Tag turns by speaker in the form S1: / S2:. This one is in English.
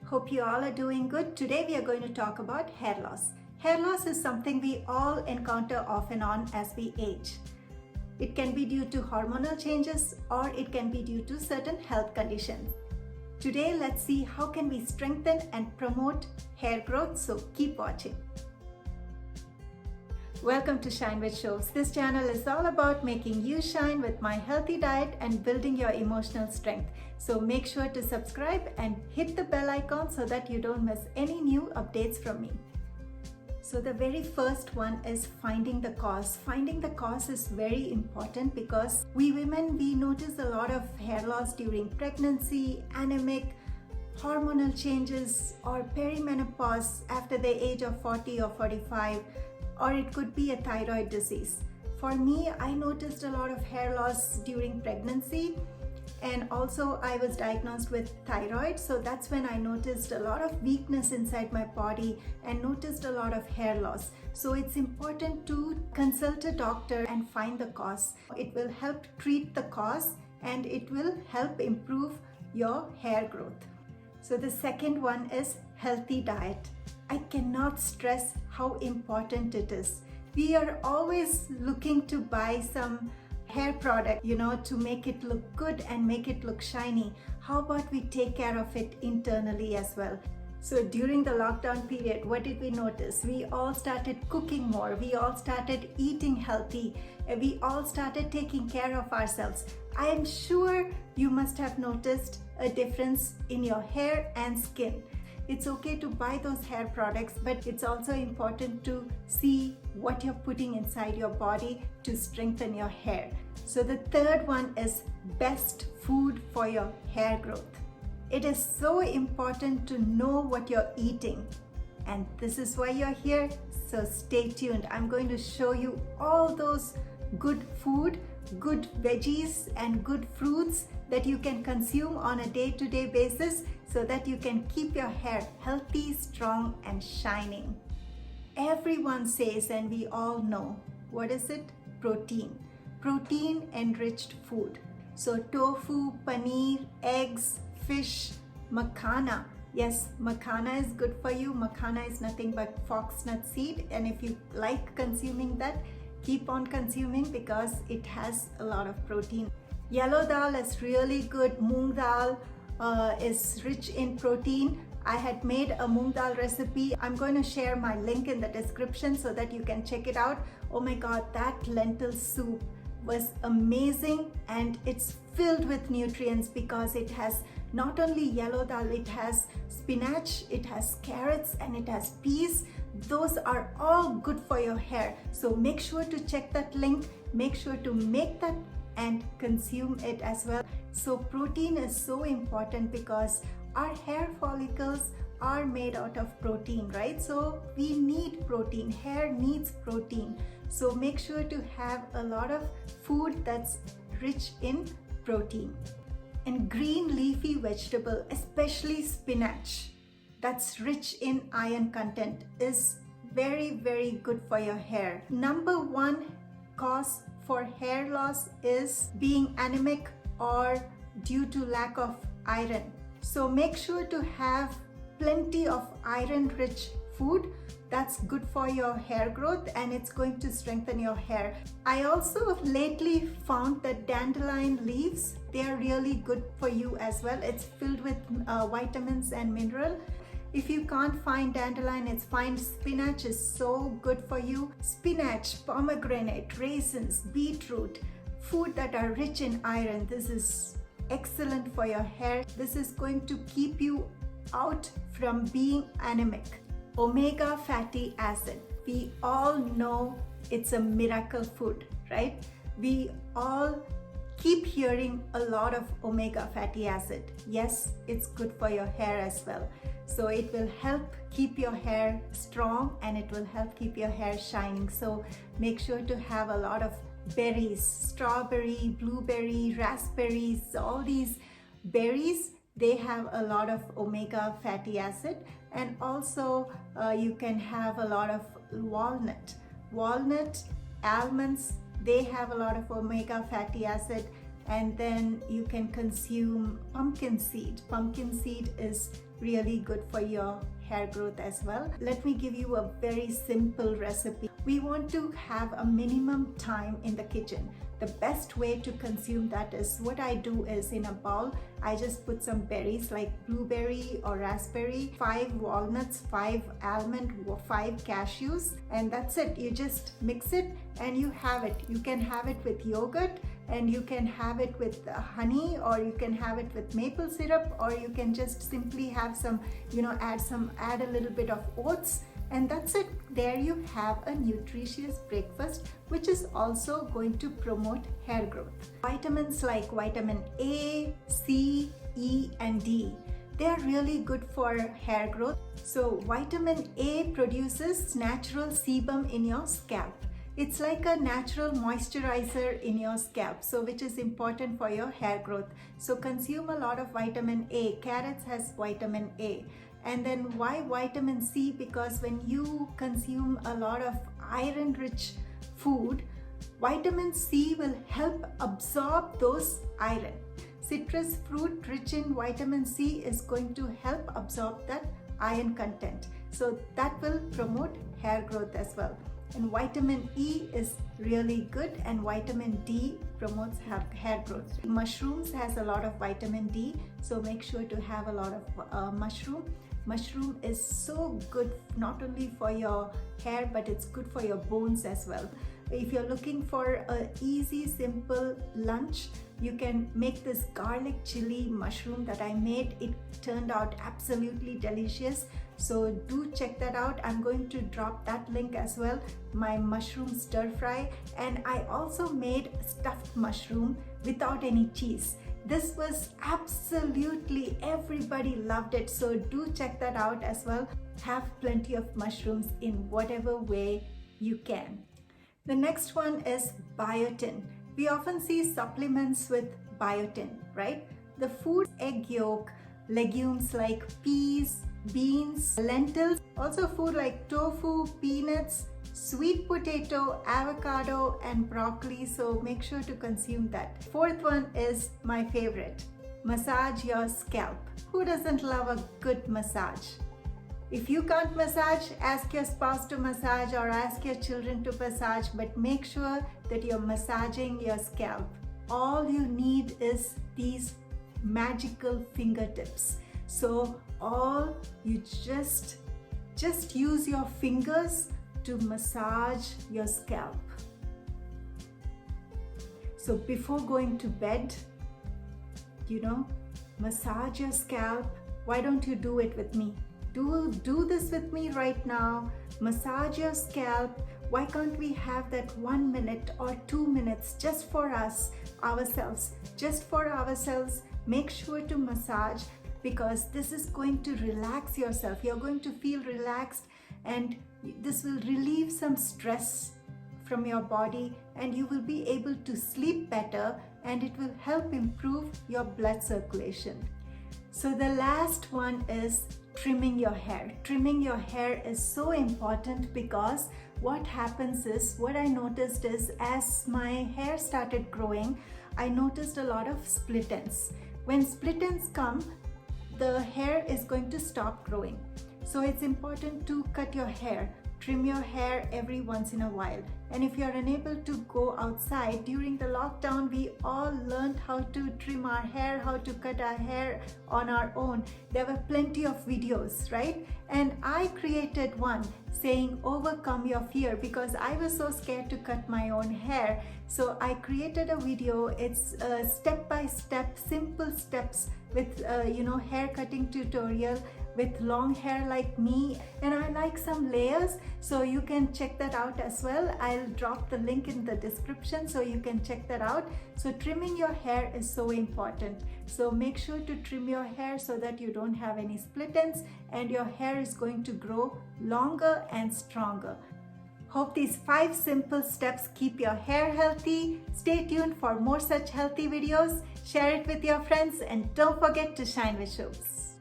S1: Hope you all are doing good. Today we are going to talk about hair loss. Hair loss is something we all encounter off and on as we age. It can be due to hormonal changes or it can be due to certain health conditions. Today let's see how can we strengthen and promote hair growth, so keep watching. Welcome to Shine with Shobs. This channel is all about making you shine with my healthy diet and building your emotional strength. So make sure to subscribe and hit the bell icon so that you don't miss any new updates from me. So the very first one is finding the cause. Finding the cause is very important because we women, we notice a lot of hair loss during pregnancy, anemic, hormonal changes, or perimenopause after the age of 40 or 45. Or it could be a thyroid disease. For me, I noticed a lot of hair loss during pregnancy, and also I was diagnosed with thyroid, so that's when I noticed a lot of weakness inside my body and noticed a lot of hair loss. So it's important to consult a doctor and find the cause. It will help treat the cause and it will help improve your hair growth. So the second one is healthy diet. I cannot stress how important it is. We are always looking to buy some hair product, to make it look good and make it look shiny. How about we take care of it internally as well? So during the lockdown period, what did we notice? We all started cooking more. We all started eating healthy. We all started taking care of ourselves. I am sure you must have noticed a difference in your hair and skin. It's okay to buy those hair products, but it's also important to see what you're putting inside your body to strengthen your hair. So the third one is best food for your hair growth. It is so important to know what you're eating, and this is why you're here, so stay tuned. I'm going to show you all those good food, good veggies and good fruits that you can consume on a day-to-day basis so that you can keep your hair healthy, strong and shining. Everyone says, and we all know, what is it? Protein. Protein enriched food. So tofu, paneer, eggs, fish, makhana. Yes, makhana is good for you. Makhana is nothing but foxnut seed, and if you like consuming that, keep on consuming because it has a lot of protein. Yellow dal is really good. Moong dal is rich in protein. I had made a moong dal recipe. I'm going to share my link in the description so that you can check it out. Oh my god, that lentil soup was amazing, and it's filled with nutrients because it has not only yellow dal, it has spinach, it has carrots and it has peas. Those are all good for your hair. So make sure to check that link, make sure to make that and consume it as well. So protein is so important because our hair follicles are made out of protein, right? So we need protein, hair needs protein. So make sure to have a lot of food that's rich in protein. And green leafy vegetable, especially spinach, that's rich in iron content, is very, very good for your hair. Number one cause for hair loss is being anemic or due to lack of iron. So make sure to have plenty of iron-rich food. That's good for your hair growth and it's going to strengthen your hair. I also lately found that dandelion leaves, they are really good for you as well. It's filled with vitamins and mineral. If you can't find dandelion, it's fine. Spinach is so good for you. Spinach, pomegranate, raisins, beetroot, food that are rich in iron. This is excellent for your hair. This is going to keep you out from being anemic. Omega fatty acid. We all know it's a miracle food, right? We all keep hearing a lot of omega fatty acid. Yes, it's good for your hair as well. So it will help keep your hair strong and it will help keep your hair shining. So make sure to have a lot of berries, strawberry, blueberry, raspberries, all these berries, they have a lot of omega fatty acid. And also you can have a lot of walnut, almonds, they have a lot of omega fatty acid. And then you can consume pumpkin seed. Pumpkin seed is really good for your hair growth as well. Let me give you a very simple recipe. We want to have a minimum time in the kitchen. The best way to consume that is, what I do is, in a bowl I just put some berries like blueberry or raspberry, 5 walnuts, 5 almond, 5 cashews, and that's it. You just mix it and you have it. You can have it with yogurt, and you can have it with honey, or you can have it with maple syrup, or you can just simply have some, add a little bit of oats, and that's it. There you have a nutritious breakfast, which is also going to promote hair growth. Vitamins like vitamin A, C, E, and D, they are really good for hair growth. So vitamin A produces natural sebum in your scalp. It's like a natural moisturizer in your scalp, so which is important for your hair growth. So consume a lot of vitamin A. Carrots has vitamin A. And then why vitamin C? Because when you consume a lot of iron-rich food, vitamin C will help absorb those iron. Citrus fruit rich in vitamin C is going to help absorb that iron content. So that will promote hair growth as well. And vitamin E is really good, and vitamin D promotes hair growth. Mushrooms has a lot of vitamin D, so make sure to have a lot of mushroom. Mushroom is so good not only for your hair, but it's good for your bones as well. If you're looking for an easy, simple lunch, you can make this garlic chili mushroom that I made. It turned out absolutely delicious. So do check that out. I'm going to drop that link as well, my mushroom stir fry. And I also made stuffed mushroom without any cheese. This was absolutely, everybody loved it. So do check that out as well. Have plenty of mushrooms in whatever way you can. The next one is biotin. We often see supplements with biotin, right? The food, egg yolk, legumes like peas, beans, lentils, also food like tofu, peanuts, sweet potato, avocado, and broccoli. So make sure to consume that. Fourth one is my favorite. Massage your scalp. Who doesn't love a good massage? If you can't massage, ask your spouse to massage or ask your children to massage, but make sure that you're massaging your scalp. All you need is these magical fingertips. So all you just use your fingers to massage your scalp. So before going to bed, massage your scalp. Why don't you do it with me? Do this with me right now. Massage your scalp. Why can't we have that 1 minute or 2 minutes just for ourselves? Just for ourselves, make sure to massage, because this is going to relax yourself. You're going to feel relaxed, and this will relieve some stress from your body, and you will be able to sleep better, and it will help improve your blood circulation. So the last one is trimming your hair. Trimming your hair is so important, because what happens is, what I noticed is, as my hair started growing, I noticed a lot of split ends. When split ends come, the hair is going to stop growing. So it's important to cut your hair. Trim your hair every once in a while. And if you're unable to go outside, during the lockdown, we all learned how to trim our hair, how to cut our hair on our own. There were plenty of videos, right? And I created one saying overcome your fear, because I was so scared to cut my own hair. So I created a video. It's a step-by-step, simple steps with hair cutting tutorial with long hair like me, and I like some layers, so you can check that out as well. I'll drop the link in the description so you can check that out. So trimming your hair is so important. So make sure to trim your hair so that you don't have any split ends, and your hair is going to grow longer and stronger. Hope these 5 simple steps keep your hair healthy. Stay tuned for more such healthy videos. Share it with your friends, and don't forget to shine with Shobs.